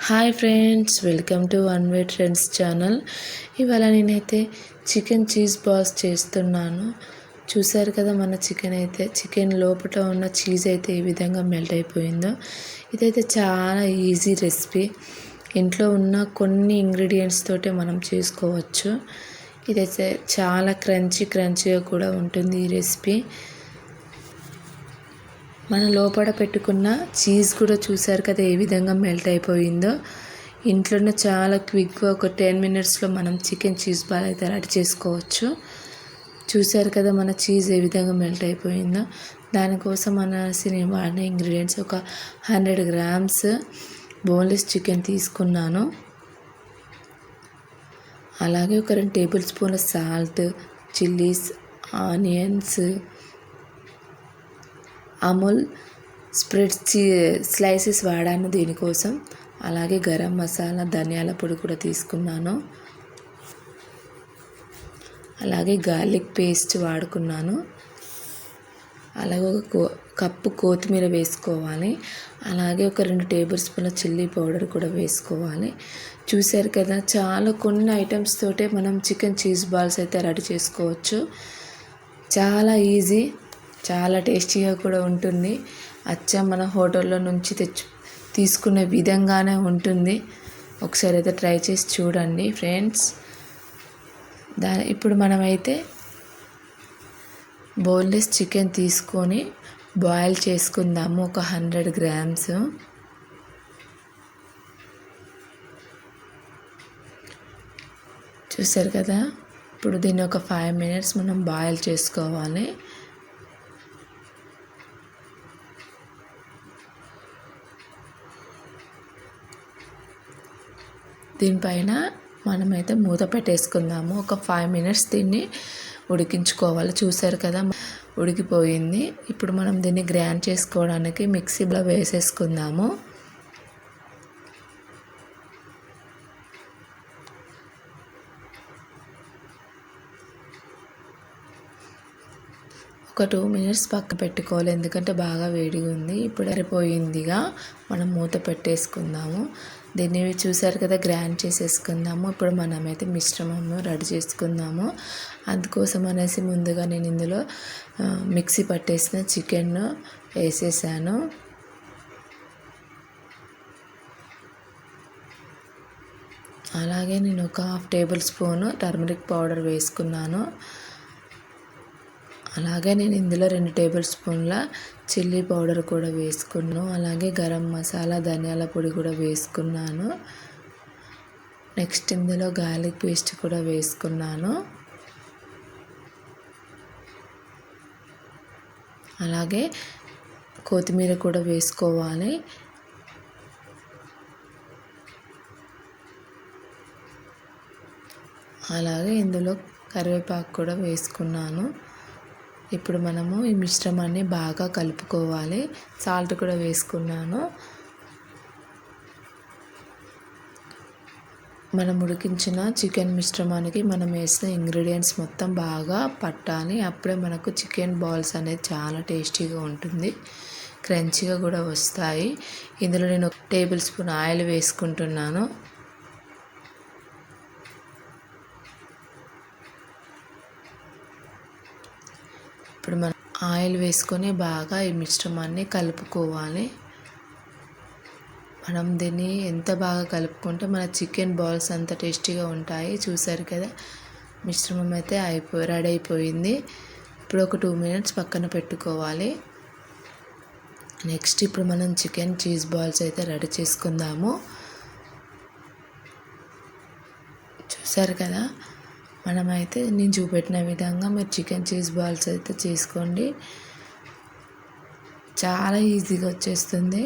Hi friends, welcome to Anvay trends channel. ఇవాళ నేనైతే chicken cheese balls చేస్తున్నాను. చూసారు కదా, మన చికెన్ లోపల ఉన్న చీజ్ అయితే ఏ విధంగా మెల్ట్ అయిపోయిందో. ఇదైతే చాలా ఈజీ రెసిపీ. ఇంట్లో ఉన్న కొన్ని ఇంగ్రీడియంట్స్ తోటే మనం చేసుకోవచ్చు. ఇదైతే చాలా క్రంచీగా కూడా ఉంటుంది ఈ రెసిపీ. మన లోపల పెట్టుకున్న చీజ్ కూడా చూసారు కదా ఏ విధంగా మెల్ట్ అయిపోయిందో. ఇంట్లోనే చాలా క్విక్గా ఒక 10 మినిట్స్లో మనం చికెన్ చీజ్ బాల్ అయితే రెడీ చేసుకోవచ్చు. చూసారు కదా మన చీజ్ ఏ విధంగా మెల్ట్ అయిపోయిందో. దానికోసం నేను వాడిన ఇంగ్రీడియంట్స్ ఒక 100 గ్రామ్స్ బోన్లెస్ చికెన్ తీసుకున్నాను. అలాగే ఒక 2 టేబుల్ స్పూన్ల salt, chillies, onions, Amul slices వాడాను దీనికోసం. అలాగే గరం మసాలా, ధనియాల పొడి కూడా తీసుకున్నాను. అలాగే గార్లిక్ పేస్ట్ వాడుకున్నాను. అలాగే ఒక కప్పు కొత్తిమీర వేసుకోవాలి. అలాగే ఒక 2 టేబుల్ స్పూన్ల చిల్లీ పౌడర్ కూడా వేసుకోవాలి. చూసారు కదా, కొన్ని ఐటమ్స్ తోటే మనం చికెన్ చీజ్ బాల్స్ అయితే రెడీ చేసుకోవచ్చు. చాలా ఈజీ, చాలా టేస్టీగా కూడా ఉంటుంది. అచ్చం మన హోటల్లో నుంచి తీసుకునే విధంగానే ఉంటుంది. ఒకసారి అయితే ట్రై చేసి చూడండి ఫ్రెండ్స్. ఇప్పుడు మనమైతే బోన్లెస్ చికెన్ తీసుకొని బాయిల్ చేసుకుందాము ఒక 100 గ్రామ్స్. చూసారు కదా, ఇప్పుడు దీన్ని ఒక 5 మినిట్స్ మనం బాయిల్ చేసుకోవాలి. దీనిపైన మనమైతే మూత పెట్టేసుకుందాము. ఒక 5 మినిట్స్ దీన్ని ఉడికించుకోవాలి. చూసారు కదా, ఉడికిపోయింది. ఇప్పుడు మనం దీన్ని గ్రైండ్ చేసుకోవడానికి మిక్సీలో వేసేసుకుందాము. ఒక 2 మినిట్స్ పక్క పెట్టుకోవాలి, ఎందుకంటే బాగా వేడిగా ఉంది. ఇప్పుడు సరిపోయిందిగా మనం మూత పెట్టేసుకుందాము. దీన్ని చూసారు కదా, గ్రైండ్ చేసేసుకుందాము. ఇప్పుడు మనమైతే మిశ్రమము రెడీ చేసుకుందాము. అందుకోసం అనేసి ముందుగా నేను ఇందులో మిక్సీ పట్టేసిన చికెన్ వేసేసాను. అలాగే నేను ఒక 1/2 టేబుల్ స్పూను టర్మరిక్ పౌడర్ వేసుకున్నాను. అలాగే నేను ఇందులో 2 టేబుల్ స్పూన్ల చిల్లీ పౌడర్ కూడా వేసుకున్నాను. అలాగే గరం మసాలా, ధనియాల పొడి కూడా వేసుకున్నాను. నెక్స్ట్ ఇందులో గార్లిక్ పేస్ట్ కూడా వేసుకున్నాను. అలాగే కొత్తిమీర కూడా వేసుకోవాలి. అలాగే ఇందులో కరివేపాకు కూడా వేసుకున్నాను. ఇప్పుడు మనము ఈ మిశ్రమాన్ని బాగా కలుపుకోవాలి. సాల్ట్ కూడా వేసుకున్నాను. మనం ఉడికించిన చికెన్ మిశ్రమానికి మనం వేసిన ఇంగ్రీడియంట్స్ మొత్తం బాగా పట్టాలి. అప్పుడే మనకు చికెన్ బాల్స్ అనేది చాలా టేస్టీగా ఉంటుంది, క్రంచీగా కూడా వస్తాయి. ఇందులో నేను 1 టేబుల్ స్పూన్ ఆయిల్ వేసుకుంటున్నాను. ఇప్పుడు మనం ఆయిల్ వేసుకొని బాగా ఈ మిశ్రమాన్ని కలుపుకోవాలి. మనం దీన్ని ఎంత బాగా కలుపుకుంటే మన చికెన్ బాల్స్ అంత టేస్టీగా ఉంటాయి. చూసారు కదా, మిశ్రమం అయితే రెడీ అయిపోయింది. ఇప్పుడు ఒక 2 మినిట్స్ పక్కన పెట్టుకోవాలి. నెక్స్ట్ ఇప్పుడు మనం చికెన్ చీజ్ బాల్స్ అయితే రెడీ చేసుకుందాము. చూసారు కదా, మనమైతే నేను చూపెట్టిన విధంగా మీరు చికెన్ చీజ్ బాల్స్ అయితే చేసుకోండి. చాలా ఈజీగా వచ్చేస్తుంది.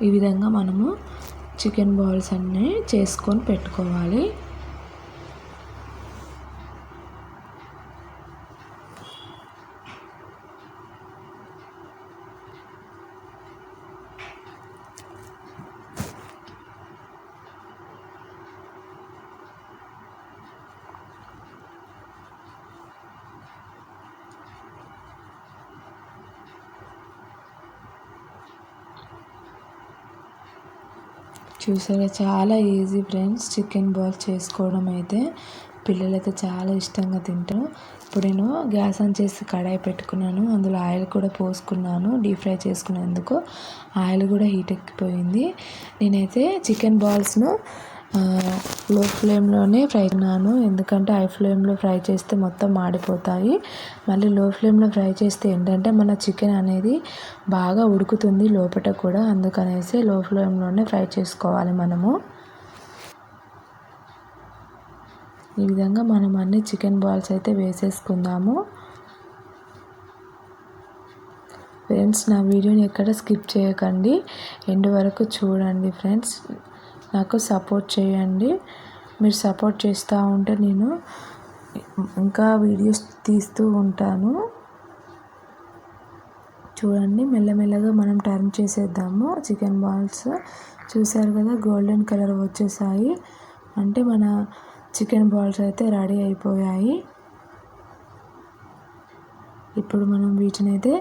ఈ విధంగా మనము చికెన్ బాల్స్ అన్నీ చేసుకొని పెట్టుకోవాలి. చూసారా, చాలా ఈజీ ఫ్రెండ్స్ చికెన్ బాల్స్ చేసుకోవడం అయితే. పిల్లలైతే చాలా ఇష్టంగా తింటారు. ఇప్పుడు నేను గ్యాస్ ఆన్ చేసి కడాయి పెట్టుకున్నాను, అందులో ఆయిల్ కూడా పోసుకున్నాను డీప్ ఫ్రై చేసుకునేందుకు. ఆయిల్ కూడా హీట్ ఎక్కిపోయింది. నేనైతే చికెన్ బాల్స్ను లో ఫ్లేమ్లోనే ఫ్రై చేస్తున్నాను, ఎందుకంటే హై ఫ్లేమ్లో ఫ్రై చేస్తే మొత్తం మాడిపోతాయి. మళ్ళీ లో ఫ్లేమ్లో ఫ్రై చేస్తే ఏంటంటే మన చికెన్ అనేది బాగా ఉడుకుతుంది లోపల కూడా, అందుకనేసి లో ఫ్లేమ్లోనే ఫ్రై చేసుకోవాలి మనము. ఈ విధంగా మనం అన్ని చికెన్ బాల్స్ అయితే వేసేసుకుందాము. ఫ్రెండ్స్, నా వీడియోని ఎక్కడ స్కిప్ చేయకండి, ఎండ్ వరకు చూడండి ఫ్రెండ్స్. నాకు సపోర్ట్ చేయండి. మీరు సపోర్ట్ చేస్తూ ఉంటే నేను ఇంకా వీడియోస్ తీస్తూ ఉంటాను. చూడండి, మెల్లమెల్లగా మనం టర్న్ చేసేద్దాము చికెన్ బాల్స్. చూసారు కదా, గోల్డెన్ కలర్ వచ్చేసాయి అంటే మన చికెన్ బాల్స్ అయితే రెడీ అయిపోయాయి. ఇప్పుడు మనం వీటిని అయితే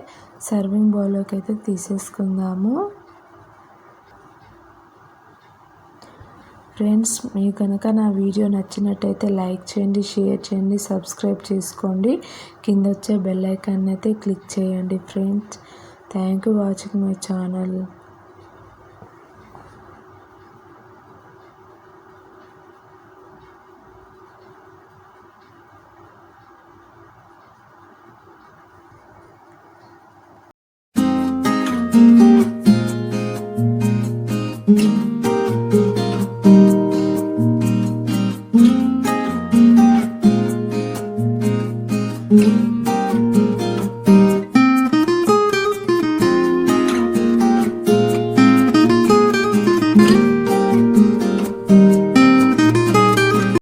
సర్వింగ్ బౌల్లోకి అయితే తీసేసుకుందాము. ఫ్రెండ్స్, మీకు కనుక నా వీడియో నచ్చినట్టయితే లైక్ చేయండి, షేర్ చేయండి, సబ్స్క్రైబ్ చేసుకోండి. కింద వచ్చే బెల్ ఐకాన్ అయితే క్లిక్ చేయండి friends. Thank you watching my channel.